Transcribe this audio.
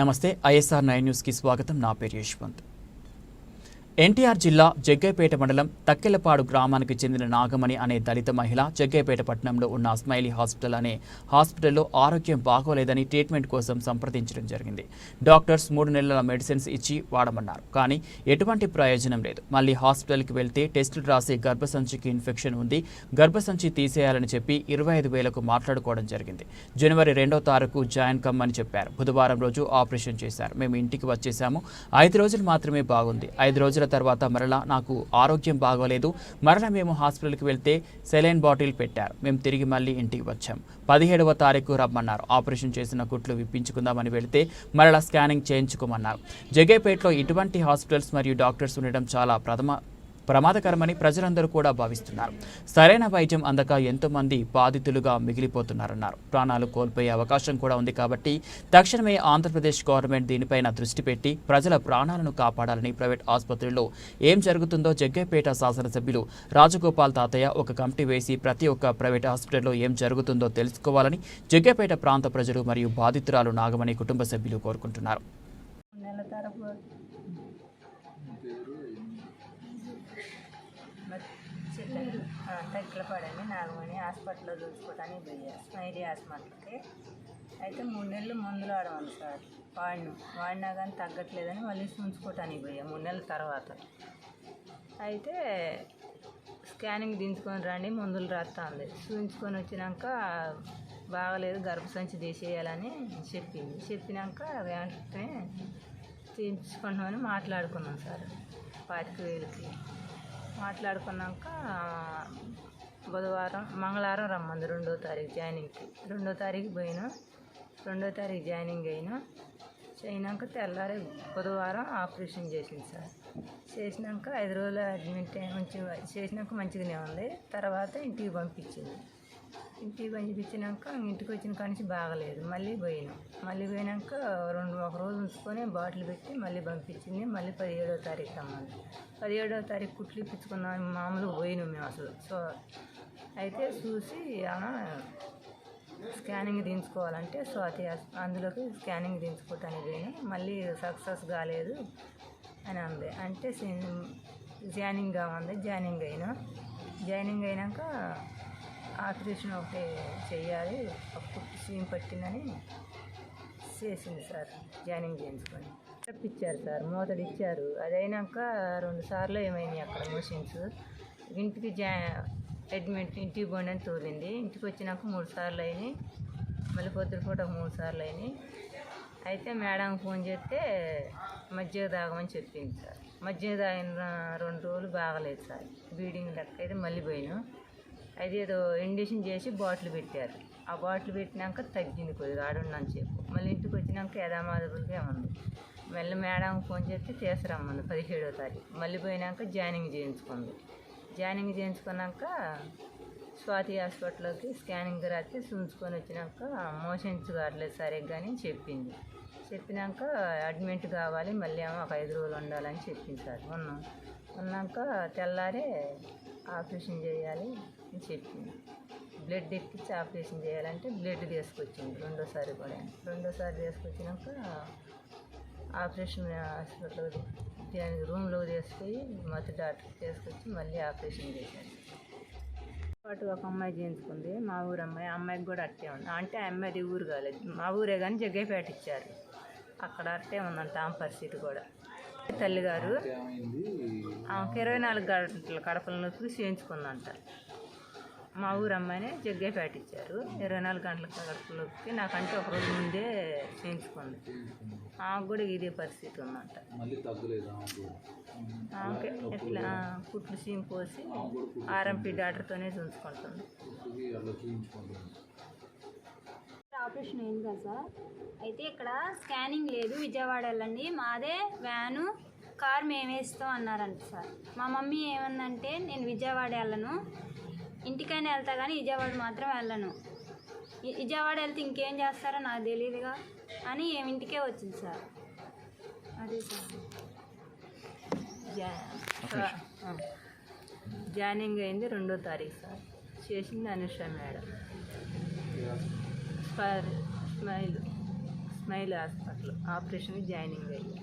నమస్తే ISR 9 news కి స్వాగతం. నా పేరు యశ్వంత్. ఎన్టీఆర్ జిల్లా జగ్గైపేట మండలం తక్కెలపాడు గ్రామానికి చెందిన నాగమణి అనే దళిత మహిళ జగ్గైపేట పట్టణంలో ఉన్న స్మైలీ హాస్పిటల్ అనే హాస్పిటల్లో ఆరోగ్యం బాగోలేదని ట్రీట్మెంట్ కోసం సంప్రదించడం జరిగింది. డాక్టర్స్ 3 నెలల మెడిసిన్స్ ఇచ్చి వాడమన్నారు. కానీ ఎటువంటి ప్రయోజనం లేదు. మళ్ళీ హాస్పిటల్కి వెళ్తే టెస్టులు రాసి గర్భసంచికి ఇన్ఫెక్షన్ ఉంది, గర్భసంచి తీసేయాలని చెప్పి 25,000కు మాట్లాడుకోవడం జరిగింది. జనవరి 2వ తారీఖు జాయిన్ కమ్మని చెప్పారు. బుధవారం రోజు ఆపరేషన్ చేశారు. మేము ఇంటికి వచ్చేసాము. 5 రోజులు మాత్రమే బాగుంది. 5 రోజుల తర్వాత మరలా నాకు ఆరోగ్యం బాగోలేదు. మరలా మేము హాస్పిటల్కి వెళ్తే సెలైన్ బాటిల్ పెట్టారు. మేము తిరిగి మళ్ళీ ఇంటికి వచ్చాం. 17వ తారీఖు రమ్మన్నారు. ఆపరేషన్ చేసిన కుట్లు విప్పించుకుందామని వెళితే మరలా స్కానింగ్ చేయించుకోమన్నారు. జగ్గైపేటలో ఇటువంటి హాస్పిటల్స్ మరియు డాక్టర్స్ ఉండడం చాలా ప్రమాదకరమని ప్రజలందరూ కూడా భావిస్తున్నారు. సరైన వైద్యం అందక ఎంతో మంది బాధితులుగా మిగిలిపోతున్నారన్నారు. ప్రాణాలు కోల్పోయే అవకాశం కూడా ఉంది. కాబట్టి తక్షణమే ఆంధ్రప్రదేశ్ గవర్నమెంట్ దీనిపైన దృష్టి పెట్టి ప్రజల ప్రాణాలను కాపాడాలని ప్రైవేట్ ఆసుపత్రుల్లో ఏం జరుగుతుందో జగ్గైపేట శాసనసభ్యులు రాజగోపాల్ తాతయ్య ఒక కమిటీ వేసి ప్రతి ఒక్క ప్రైవేట్ హాస్పిటల్లో ఏం జరుగుతుందో తెలుసుకోవాలని జగ్గైపేట ప్రాంత ప్రజలు మరియు బాధితురాలు నాగమణి కుటుంబ సభ్యులు కోరుకుంటున్నారు. తగ్గిలపడని నాగమణి హాస్పిటల్లో చూసుకోవటానికి పోయా స్మైలీ హాస్పిటల్కి. అయితే 3 నెలలు మందులు ఆడమని సార్ వాడినా కానీ తగ్గట్లేదని మళ్ళీ చూసుకోవటానికి పోయా 3 నెలల తర్వాత. అయితే స్కానింగ్ దించుకొని రండి, మందులు రాస్తా ఉంది. చూపించుకొని వచ్చినాక బాగలేదు, గర్భసంచి తీసేయాలని చెప్పినాక వెంటనే తీయించుకుంటామని మాట్లాడుకున్నాం సార్. 25,000కి మాట్లాడుకున్నాక మంగళవారం రమ్మంది 2వ తారీఖు జాయినింగ్కి. 2వ తారీఖు పోయినా, 2వ తారీఖు జాయినింగ్ అయినాక తెల్లారి బుధవారం ఆపరేషన్ చేసింది సార్. చేసినాక 5 రోజులు అడ్మిట్ చేసినాక మంచిగానే ఉంది. తర్వాత ఇంటికి పంపించింది. ఇంటికి పంపించినాక ఇంటికి వచ్చిన కానించి బాగలేదు. మళ్ళీ పోయినాక ఒక రోజు ఉంచుకొని బాటిల్ పెట్టి మళ్ళీ పంపించింది. మళ్ళీ 17వ తారీఖు రమ్మంది. 17వ తారీఖు కుట్లు ఇప్పించుకున్నాం. మామూలుగా పోయినాం మేము అసలు. సో అయితే చూసి స్కానింగ్ దించుకోవాలంటే స్వాతి అందులోకి స్కానింగ్ దించుకోవటానికి పోయినా. మళ్ళీ సక్సెస్ కాలేదు అని అంది. అంటే జాయినింగ్ కావాలి. జాయినింగ్ అయినాక ఆపరేషన్ ఒకటి చెయ్యాలి, కుట్టు సీమ్ పట్టిందని చేసింది సార్. జాయినింగ్ చేయించుకొని ఇచ్చారు సార్, మూతలు ఇచ్చారు. అది అయినాక 2 సార్లు ఏమైనాయి అక్కడ మోషన్స్. ఇంటికి అడ్మిట్ ఇంటికి పోండి అని తోలింది. ఇంటికి వచ్చినాక 3 సార్లు అయినాయి. మళ్ళీ పొద్దుపూట 3 సార్లు అయినాయి. అయితే మేడంకి ఫోన్ చేస్తే మజ్జిగ తాగమని చెప్పింది సార్. మజ్జిగ తాగిన 2 రోజులు బాగలేదు సార్. బ్లీడింగ్ లెక్క అయితే మళ్ళీ పోయినాం. అది ఏదో ఇంజెక్షన్ చేసి బాటిల్ పెట్టారు. ఆ బాటిల్ పెట్టినాక తగ్గింది కొద్దిగా, ఆడున్నాను చెప్పు. మళ్ళీ ఇంటికి వచ్చినాక యథామాధులుగా ఉంది. మళ్ళీ మేడంకి ఫోన్ చేస్తే తీసుకురమ్మంది 17వ తారీఖు. మళ్ళీ పోయినాక జాయినింగ్ చేయించుకున్నాక స్వాతి హాస్పిటల్కి స్కానింగ్ రాస్తే చూసుకొని వచ్చినాక మోషన్స్ కావట్లేదు సరిగ్గా కానీ చెప్పినాక అడ్మిట్ కావాలి, మళ్ళీ ఏమో ఒక 5 రోజులు ఉండాలని చెప్పింది సార్. ఉన్నాక తెల్లారే ఆపరేషన్ చేయాలి అని చెప్పింది. బ్లడ్ ఎక్కించి ఆపరేషన్ చేయాలంటే బ్లడ్ తీసుకొచ్చింది 2వ కూడా. 2వ తీసుకొచ్చినాక ఆపరేషన్ హాస్పిటల్ రూమ్లోకి తీసుకొని మొదటి డాక్టర్ తీసుకొచ్చి మళ్ళీ ఆపరేషన్ చేశాను. పాటు ఒక అమ్మాయి చేయించుకుంది, మా ఊరు అమ్మాయి. అమ్మాయికి కూడా అట్టే ఉంది. అంటే ఆ అమ్మాయిది ఊరు కాలేదు, మా ఊరే కానీ జగ్గైపేట ఇచ్చారు. అక్కడ అట్టే ఉందంట ఆమె పరిస్థితి కూడా. తల్లిగారు ఆమెకు 24 గంటల కడపల నొప్పి చేయించుకుందంట. మా ఊరు అమ్మాయిని జగ్గైపేట ఇచ్చారు. 24 గంటల కడపల నొప్పికి నాకంటే ఒక రోజు ముందే చేయించుకుంది. ఆమెకు కూడా ఇదే పరిస్థితి ఉందంట. ఆమెకి ఎట్లా కుట్లు సీమ్ పోసి ఆర్ఎంపీ డాక్టర్తోనే చూసుకుంటుంది. ఆపరేషన్ అయింది కదా సార్. అయితే ఇక్కడ స్కానింగ్ లేదు, విజయవాడ వెళ్ళండి, మాదే వ్యాను కార్ మేమే ఇస్తాం అన్నారంట సార్. మా మమ్మీ ఏమందంటే నేను విజయవాడ వెళ్ళను, ఇంటికైనా వెళ్తా కానీ విజయవాడ మాత్రం వెళ్ళను. విజయవాడ వెళ్తే ఇంకేం చేస్తారో నాకు తెలియదుగా అని ఇంటికే వచ్చింది సార్. అదే సార్ జాయినింగ్ అయింది 2వ తారీఖు సార్. చేసింది అనుష మేడం. స్మైల్ హాస్పిటల్ ఆపరేషన్కి జాయినింగ్ అయ్యి